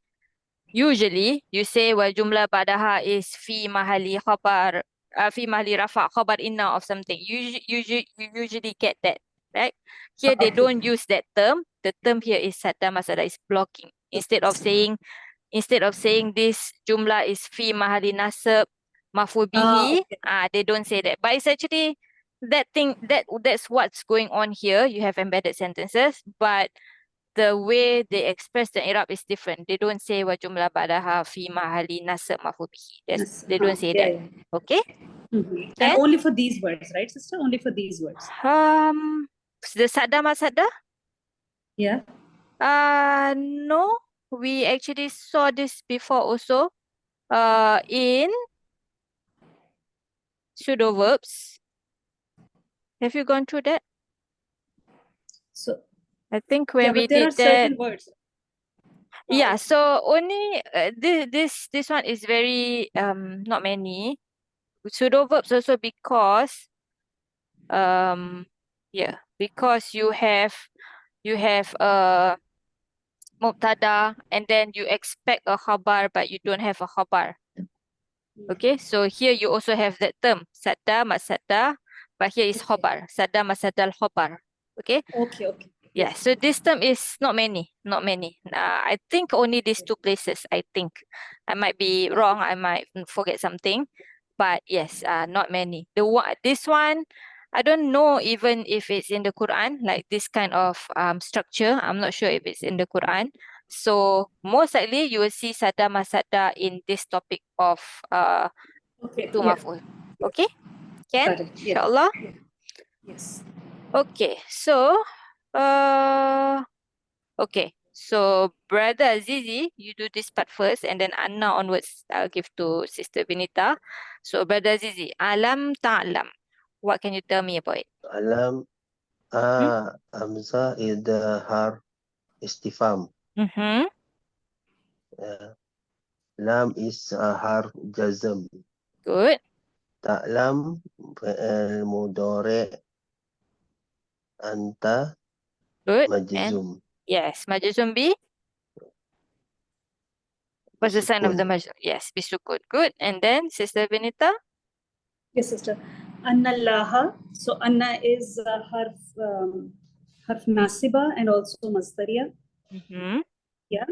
usually you say wal jumlah ba'daha is fi mahali khabar, fi mahali rafa khabar inna of something. You usually get that, right? Here they don't use that term. The term here is sadda masadda, is blocking. Instead of saying this jumlah is fi mahali nasab maf'ul bihi, they don't say that. But it's actually that thing, that's what's going on here. You have embedded sentences, but the way they express the i'rab is different. They don't say wa jumlah ba'daha fi mahali nasab maf'ul bihi. They don't say that. Okay? And only for these words, right, sister? Only for these words. The sadda masadda? Yeah. No. We actually saw this before also. In pseudo verbs. Have you gone through that? So I think yeah, when we but there are did that, certain words. yeah. So only this one is very not many pseudo verbs also because because you have a mubtada and then you expect a khabar but you don't have a khabar. Okay, so here you also have that term sadda masadda, but here is Okay. khabar, sadda masadda al-khabar. Okay. Okay, okay. Yeah, so this term is not many. I think only these two places. I think I might be wrong. I might forget something, but yes, not many. This one, I don't know even if it's in the Quran, like this kind of structure. I'm not sure if it's in the Quran. So most likely you will see sada masada in this topic of Okay, tu yeah. maf'ul. Okay, can Correct, yeah. inshallah. Yes. Okay, so okay, so brother Azizi, you do this part first, and then Anna onwards, I'll give to Sister Benita. So brother Azizi, alam ta'lam. What can you tell me about it? Alam Hamzah is the harf istifham. Mm-hmm. Lam is a harf jazm. Good. Ta'lam fi'il mudhari' anta Good. majzum. Yes, majzum bi. What's the sign of the Bisukun. majzum? Yes, bisukun. Good. And then Sister Benita. Yes, sister. Anna Laha. So Anna is harf nasiba and also masdariya. Mm-hmm. Yeah.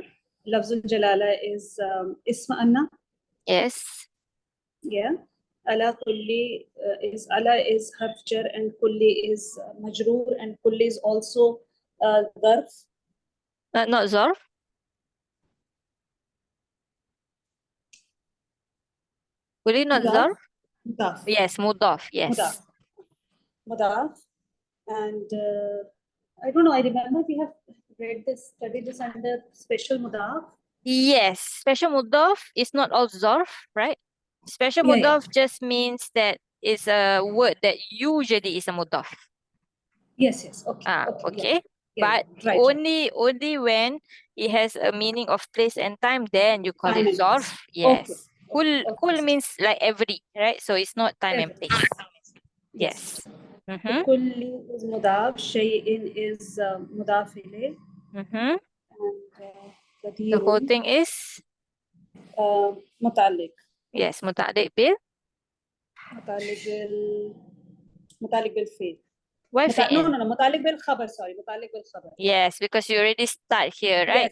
Lafzul Jalala is isma Anna. Yes. Yeah. Ala kulli is ala is harf jar and kulli is majroor and kulli is also zarf. Not zarf. Will it not zarf? Mudaf. Yes, mudaf. Yes. Mudaf. Mudaf. And I don't know, I remember we have studied this under special mudaf. Yes, special mudaf is not all zarf, right? Special Yeah, mudaf just means that it's a word that usually is a mudaf. Yes, yes. Okay. Okay. Yeah, But right. only when it has a meaning of place and time, then you call Time it and zarf. place. Yes. Okay. Kul means like every, right? So it's not time and place. Yes. Mm-hmm. Kulli is mudaf, shay'in is mudaf ilayh, Mm-hmm. and The whole thing is muta'alliq. yes, muta'alliq bil. متعلق بالفعل. Why No, fi'il? متعلق بالخبر. Sorry, متعلق بالخبر. Yes, because you already start here, right?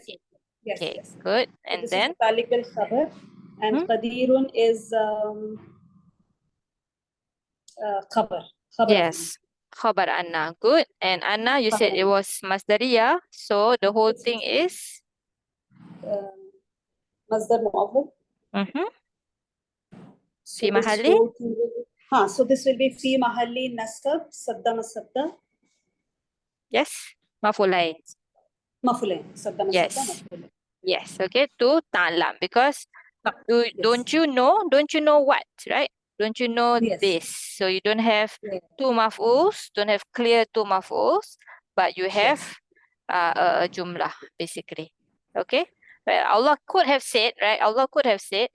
Yes. Okay, Yes. good. So And this then is متعلق بالخبر, and Mhm. qadirun is خبر. Yes, khabar anna. Good. And anna, you said it was masdariyah, so the whole thing is مصدر مؤول. في So this محل whole thing will so this will be في محل نصب صد مصدر. yes, maf'ulain. مفعولين. صد مصدر Yes. مفعولين. Yes, okay, to ta'lam because Yes. don't you know what, right? Don't you know Yes. this? So you don't have Yeah. two maf'uls, don't have clear two maf'uls, but you have a jumlah basically. Okay? Well, Allah could have said, right? Allah could have said,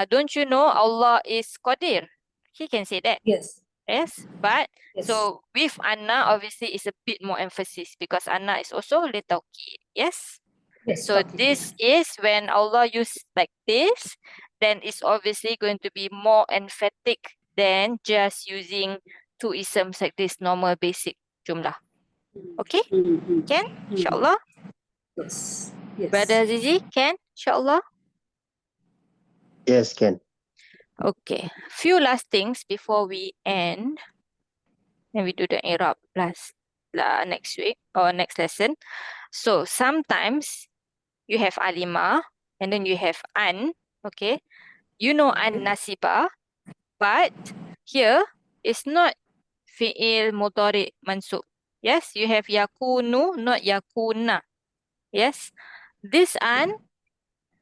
don't you know Allah is Qadir? He can say that. Yes. Yes, but Yes. so with Anna, obviously, it's a bit more emphasis because Anna is also litawqid. Yes. Yes. So this is when Allah use like this, then it's obviously going to be more emphatic than just using two isms like this normal basic jumlah. Okay? Can? Inshallah. Yes. Yes. Brother Azizi, can? Inshallah. Yes, can. Okay. Few last things before we end. Then we do the i'rab next week or next lesson. So sometimes you have alima and then you have an. Okay. You know an nasiba, but here it's not fi'il mudhari mansub. Yes, you have yakunu, not yakuna. Yes. This an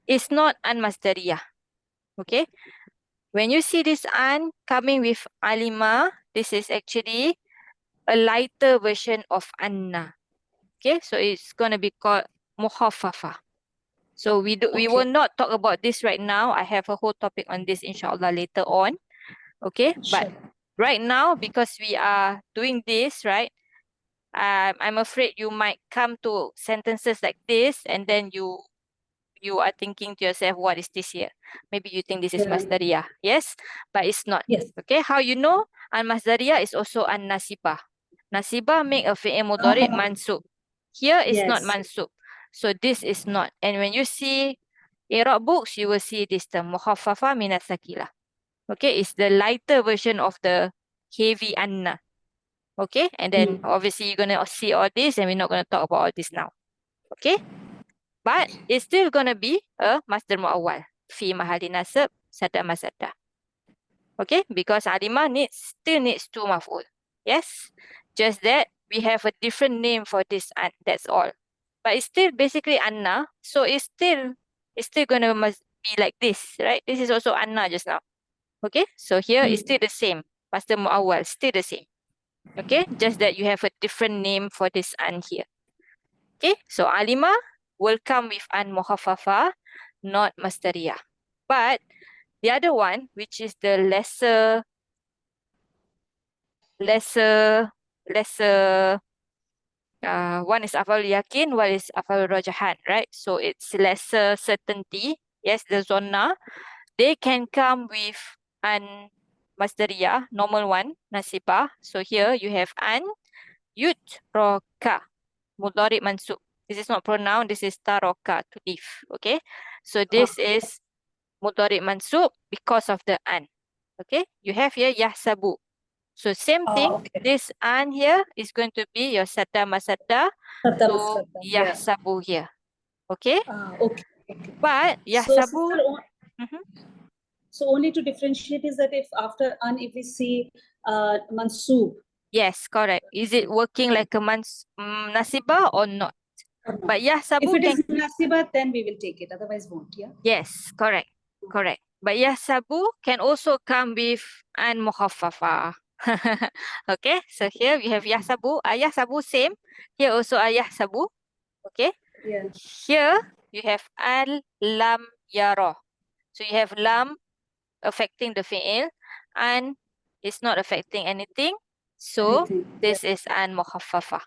is not an masdariyah. Okay. When you see this an coming with alima, this is actually a lighter version of anna. Okay, so it's going to be called mukhaffafa. So we will not talk about this right now. I have a whole topic on this inshallah later on. Okay, but right now, because we are doing this, right, I'm afraid you might come to sentences like this and then you are thinking to yourself, what is this here? Maybe you think this is masdariyah. Yes, but it's not. Yes. Okay, how you know? Al-masdariyah is also an-nasibah. Nasibah make a fi'il mudhari' mansub. Here is not mansub. So this is not. And when you see Iraq books, you will see this term, mukhaffafa min as-sakila. Okay, it's the lighter version of the heavy anna. Okay, and then obviously you're going to see all this and we're not going to talk about all this now. Okay, but it's still going to be a masdar mu'awwal. Fi mahali nasab, sada masada. Okay, because alima still needs two maf'ul. Yes, just that we have a different name for this an, that's all. But it's still basically anna, so it's still going to be like this, right? This is also anna just now. Okay, so here it's still the same. Masdar mu'awwal, still the same. Okay, just that you have a different name for this an here. Okay, so alima will come with an mukhaffafa, not masdariyah. But the other one, which is the lesser, one is af'al yakin, one is af'al rajhan, right? So it's lesser certainty. Yes, the zonna, they can come with an masdariyah, normal one, nasibah. So here you have an yutroka, mudhari mansub. This is not pronoun, this is taroka, to leave. Okay, so this is mudhari mansub because of the an. Okay, you have here yahsabu. So same thing, this an here is going to be your sadda masadda. So yahsabu here. Okay. But yahsabu. So only to differentiate is that if after an, if we see mansub. Yes, correct. Is it working like a nasibah or not? But yahsabu, if it is nasibah, then we will take it. Otherwise, won't. Yeah. Yes, correct, correct. But yahsabu can also come with an mukhaffafa. Okay, so here we have yahsabu. Yahsabu same. Here also yahsabu. Okay. Yeah. Here you have al lam yara. So you have lam affecting the fi'il and it's not affecting anything. So this is an mukhaffafa.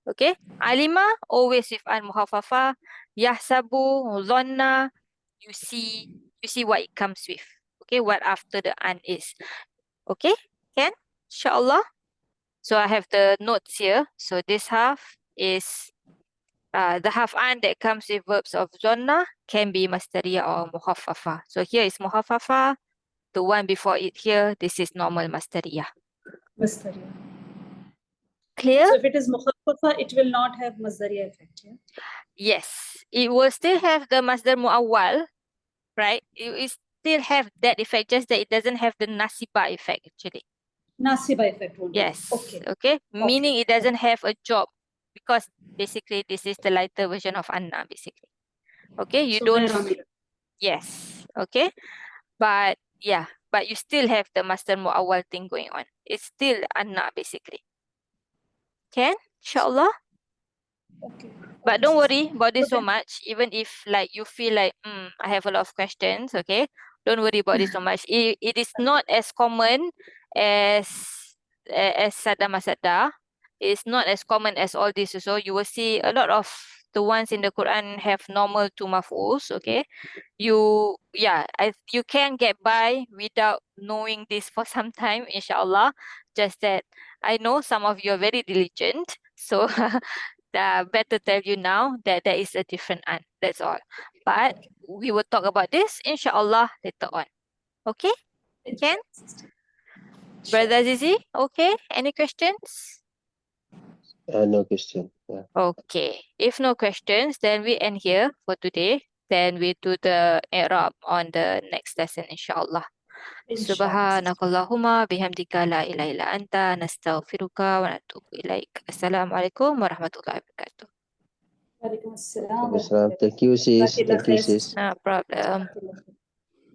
Okay. Alima always with an mukhaffafa. Yahsabu, dhanna, you see what it comes with. Okay, what after the an is. Okay, can? Inshallah. So I have the notes here. So this half is the half an that comes with verbs of zonna can be masdariyah or mukhaffafa. So here is mukhaffafa. The one before it here, this is normal masdariyah. Masdariyah. Clear? So if it is mukhaffafa, it will not have masdariyah effect. Yeah? Yes, it will still have the masdar mu'awwal, right? It will still have that effect, just that it doesn't have the nasibah effect actually. Nasibah effect won't. Yes. Okay. Meaning it doesn't have a job because basically this is the lighter version of anna basically. Okay, you so don't. Yes. Okay. But yeah, but you still have the masdar mu'awwal thing going on. It's still anna basically. Can? Inshallah. Okay. But don't worry about this so much. Even if like you feel like I have a lot of questions, okay? Don't worry about this so much. It is not as common as sada masada. It's not as common as all this. So you will see a lot of the ones in the Quran have normal two mafuls, okay? You can get by without knowing this for some time, inshallah. Just that I know some of you are very diligent. So better tell you now that there is a different an. That's all. But we will talk about this, inshallah, later on. Okay? Can? Brother Zizi, okay? Any questions? No question. Yeah. Okay. If no questions, then we end here for today. Then we do the i'rab on the next lesson, inshallah. Subhanakallahumma bihamdika la ilaha illa anta nastaghfiruka wa natubu ilaik. Assalamualaikum warahmatullahi wabarakatuh. Waalaikumsalam. Thank you, sis. Thank you, sis. No problem.